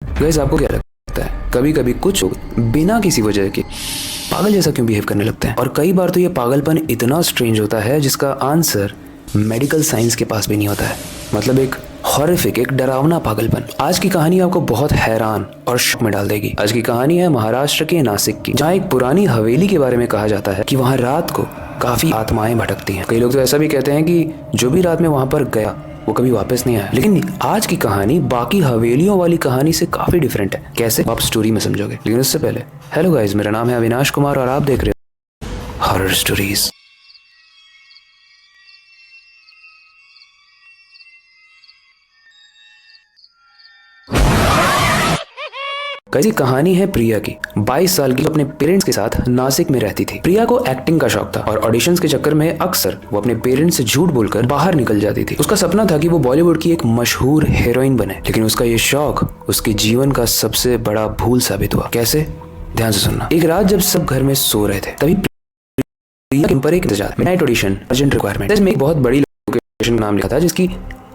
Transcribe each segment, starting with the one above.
Guys, आपको क्या लगता है कभी कभी कुछ लोग बिना किसी वजह के पागल जैसा क्यों बिहेव करने लगते हैं? और कई बार तो ये पागलपन इतना स्ट्रेंज होता है जिसका आंसर मेडिकल साइंस के पास भी नहीं होता है। मतलब एक हॉरिफिक, एक डरावना पागलपन। आज की कहानी आपको बहुत हैरान और शॉक में डाल देगी। आज की कहानी है महाराष्ट्र के नासिक की, जहाँ एक पुरानी हवेली के बारे में कहा जाता है कि वहाँ रात को काफी आत्माएं भटकती हैं। कई लोग तो ऐसा भी कहते हैं कि जो भी रात में वहां पर गया वो कभी वापस नहीं आया। लेकिन आज की कहानी बाकी हवेलियों वाली कहानी से काफी डिफरेंट है। कैसे, आप स्टोरी में समझोगे। लेकिन उससे पहले, हेलो गाइस, मेरा नाम है अविनाश कुमार और आप देख रहे हो हॉरर स्टोरीज। कैसी कहानी है प्रिया की। 22 साल की, अपने पेरेंट्स के साथ नासिक में रहती थी। प्रिया को एक्टिंग का शौक था और ऑडिशंस के चक्कर में अक्सर वो अपने पेरेंट्स से झूठ बोलकर बाहर निकल जाती थी। उसका सपना था कि वो बॉलीवुड की एक मशहूर हीरोइन बने, लेकिन उसका ये शौक उसके जीवन का सबसे बड़ा भूल साबित हुआ। कैसे, ध्यान से सुनना। एक रात जब सब घर में सो रहे थे, तभी प्रिया पर एक इंतजार, मिडनाइट ऑडिशन, अर्जेंट रिक्वायरमेंट। इसमें एक बहुत बड़ी लोकेशन का नाम लिखा था जिसकी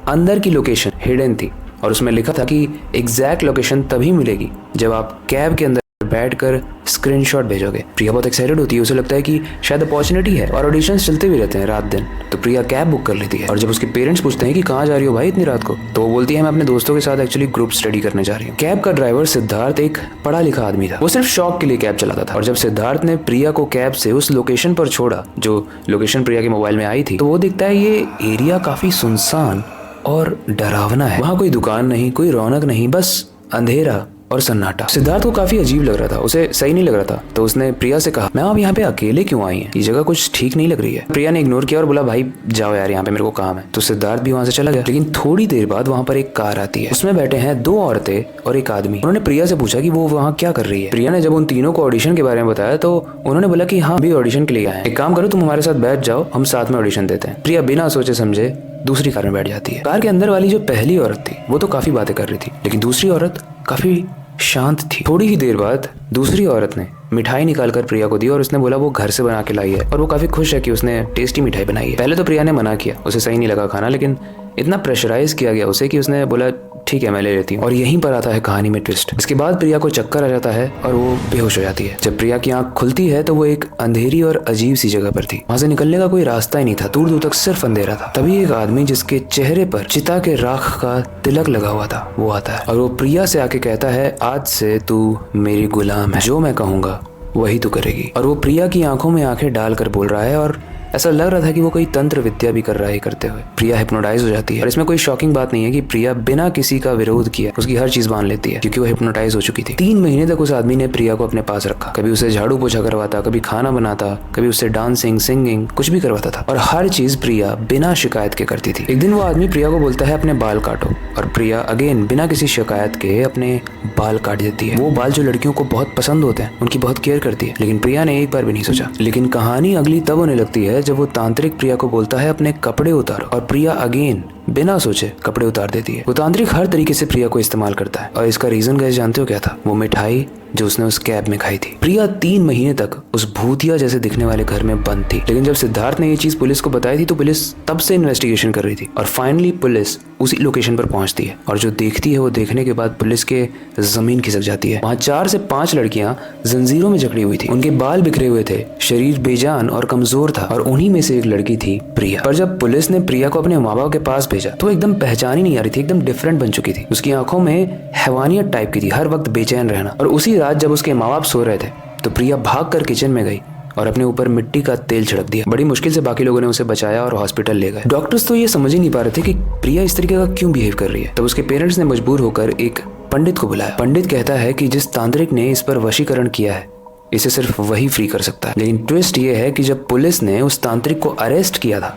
अंदर की लोकेशन हिडन थी और उसमें लिखा था कि एग्जैक्ट लोकेशन तभी मिलेगी जब आप कैब के अंदर बैठकर स्क्रीनशॉट भेजोगे। प्रिया बहुत एक्साइटेड होती है, उसे लगता है कि शायद अपॉर्चुनिटी है और ऑडिशंस चलते भी रहते हैं रात दिन। तो प्रिया कैब बुक कर लेती है और जब उसके पेरेंट्स पूछते हैं कि कहाँ जा रही हो भाई इतनी रात को, तो वो बोलती है मैं अपने दोस्तों के साथ एक्चुअली ग्रुप स्टडी करने जा रही हूँ। कैब का ड्राइवर सिद्धार्थ एक पढ़ा लिखा आदमी था। वो सिर्फ शौक के लिए कैब चलाता था और जब सिद्धार्थ ने प्रिया को कैब से उस लोकेशन पर छोड़ा जो लोकेशन प्रिया के मोबाइल में आई थी, तो वो दिखता है ये एरिया काफी सुनसान और डरावना है। वहाँ कोई दुकान नहीं, कोई रौनक नहीं, बस अंधेरा और सन्नाटा। सिद्धार्थ को काफी अजीब लग रहा था, उसे सही नहीं लग रहा था। तो उसने प्रिया से कहा, मैम आप यहाँ पे अकेले क्यों आई हैं? ये जगह कुछ ठीक नहीं लग रही है। प्रिया ने इग्नोर किया और बोला, भाई जाओ यार, यहाँ पे मेरे को काम है। तो सिद्धार्थ भी वहाँ से चला गया। लेकिन थोड़ी देर बाद वहाँ पर एक कार आती है, उसमें बैठे हैं 2 औरतें और एक आदमी। उन्होंने प्रिया से पूछा कि वो वहाँ क्या कर रही है। प्रिया ने जब उन तीनों को ऑडिशन के बारे में बताया तो उन्होंने बोला कि हाँ, भी ऑडिशन के लिए आए हैं, एक काम करो तुम हमारे साथ बैठ जाओ, हम साथ में ऑडिशन देते हैं। प्रिया बिना सोचे समझे दूसरी कार में बैठ जाती है। कार के अंदर वाली जो पहली औरत थी वो तो काफी बातें कर रही थी, लेकिन दूसरी औरत काफी शांत थी। थोड़ी ही देर बाद दूसरी औरत ने मिठाई निकालकर प्रिया को दी और उसने बोला वो घर से बना के लाई है और वो काफी खुश है कि उसने टेस्टी मिठाई बनाई है। पहले तो प्रिया ने मना किया, उसे सही नहीं लगा खाना, लेकिन इतना प्रेशराइज किया गया उसे कि उसने बोला ठीक है मैं ले लेती हूँ। और यहीं पर आता है कहानी में ट्विस्ट। इसके बाद प्रिया को चक्कर आ जाता है और वो बेहोश हो जाती है। जब प्रिया की आंख खुलती है तो वो एक अंधेरी और अजीब सी जगह पर थी। वहां से निकलने का कोई रास्ता ही नहीं था, दूर दूर तक सिर्फ अंधेरा था। तभी एक आदमी जिसके चेहरे पर चिता के राख का तिलक लगा हुआ था वो आता है और वो प्रिया से आके कहता है, आज से तू मेरी गुलाम है, जो मैं कहूंगा वही तू करेगी। और वो प्रिया की आंखों में आंखें डालकर बोल रहा है और ऐसा लग रहा था कि वो कोई तंत्र विद्या भी कर रहा है करते हुए। प्रिया हिप्नोटाइज हो जाती है और इसमें कोई शॉकिंग बात नहीं है कि प्रिया बिना किसी का विरोध किए उसकी हर चीज मान लेती है क्योंकि वो हिप्नोटाइज हो चुकी थी। 3 महीने तक उस आदमी ने प्रिया को अपने पास रखा। कभी उसे झाड़ू पोछा करवाता, कभी खाना बनाता, कभी उससे डांसिंग, सिंगिंग कुछ भी करवाता था और हर चीज प्रिया बिना शिकायत के करती थी। एक दिन वो आदमी प्रिया को बोलता है अपने बाल काटो और प्रिया अगेन बिना किसी शिकायत के अपने बाल काट देती है। वो बाल जो लड़कियों को बहुत पसंद होते हैं उनकी बहुत केयर करती है, लेकिन प्रिया ने एक बार भी नहीं सोचा। लेकिन कहानी अगली तब होने लगती है जब वो तांत्रिक प्रिया को बोलता है अपने कपड़े उतारो और प्रिया अगेन बिना सोचे कपड़े उतार देती है। वो तांत्रिक हर तरीके से प्रिया को इस्तेमाल करता है और इसका रीजन गाइस जानते हो क्या था? वो मिठाई जो उसने उस कैब में खाई थी। प्रिया 3 महीने तक उस भूतिया जैसे दिखने वाले घर में बंद थी, लेकिन जब सिद्धार्थ ने ये चीज पुलिस को बताई थी तो पुलिस तब से इन्वेस्टिगेशन कर रही थी और फाइनली पुलिस उसी लोकेशन पर पहुंचती है और जो देखती है वो देखने के बाद पुलिस के जमीन खिसक जाती है। वहाँ 4 से 5 लड़कियां जंजीरों में जकड़ी हुई थी, उनके बाल बिखरे हुए थे, शरीर बेजान और कमजोर था और उन्हीं में से एक लड़की थी प्रिया। पर जब पुलिस ने प्रिया को अपने माँ बाप के पास भेजा तो एकदम पहचान ही नहीं आ रही थी, एकदम डिफरेंट बन चुकी थी। उसकी आंखों में हैवानियत टाइप की थी, हर वक्त बेचैन रहना। और उसी रात जब उसके माँ बाप सो रहे थे तो प्रिया भाग कर किचन में गई और अपने ऊपर मिट्टी का तेल छिड़क दिया। बड़ी मुश्किल से बाकी लोगों ने उसे बचाया और हॉस्पिटल ले गए। डॉक्टर्स तो ये समझ ही नहीं पा रहे थे कि प्रिया इस तरीके का क्यों बिहेव कर रही है। तब उसके पेरेंट्स ने मजबूर होकर एक पंडित को बुलाया। पंडित कहता है कि जिस तांत्रिक ने इस पर वशीकरण किया है इसे सिर्फ वही फ्री कर सकता है। लेकिन ट्विस्ट ये है कि जब पुलिस ने उस तांत्रिक को अरेस्ट किया था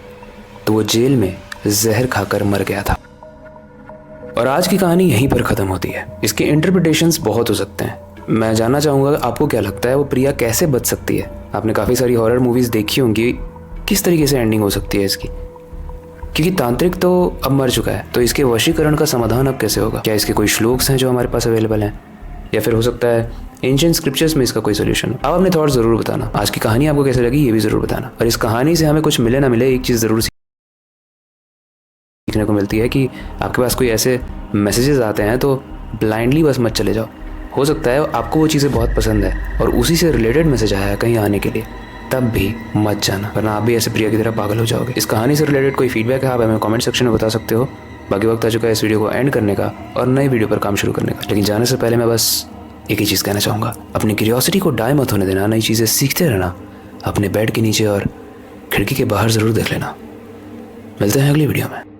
तो वो जेल में जहर खाकर मर गया था। और आज की कहानी यहीं पर खत्म होती है। इसके इंटरप्रिटेशंस बहुत हो सकते हैं। मैं जानना चाहूंगा आपको क्या लगता है वो प्रिया कैसे बच सकती है? आपने काफी सारी हॉरर मूवीज देखी होंगी, किस तरीके से एंडिंग हो सकती है इसकी? क्योंकि तांत्रिक तो अब मर चुका है, तो इसके वशीकरण का समाधान अब कैसे होगा? क्या इसके कोई श्लोक्स हैं जो हमारे पास अवेलेबल हैं, या फिर हो सकता है एंशिएंट स्क्रिप्चर्स में इसका कोई सोल्यूशन? आप अपने थॉट्स जरूर बताना। आज की कहानी आपको कैसे लगी ये भी जरूर बताना। और इस कहानी से हमें कुछ मिले ना मिले, एक चीज जरूर सीखने को मिलती है कि आपके पास कोई ऐसे मैसेजेस आते हैं तो ब्लाइंडली बस मत चले जाओ। हो सकता है आपको वो चीज़ें बहुत पसंद है और उसी से रिलेटेड मैसेज आया है कहीं आने के लिए, तब भी मत जाना, वरना आप भी ऐसे प्रिया की तरह पागल हो जाओगे। इस कहानी से रिलेटेड कोई फीडबैक है आप हमें कमेंट सेक्शन में बता सकते हो। बाकी वक्त आ चुका है इस वीडियो को एंड करने का और नई वीडियो पर काम शुरू करने का। लेकिन जाने से पहले मैं बस एक ही चीज़ कहना चाहूँगा, अपनी क्यूरियोसिटी को डाई मत होने देना, नई चीज़ें सीखते रहना, अपने बेड के नीचे और खिड़की के बाहर ज़रूर देख लेना। मिलते हैं अगली वीडियो में।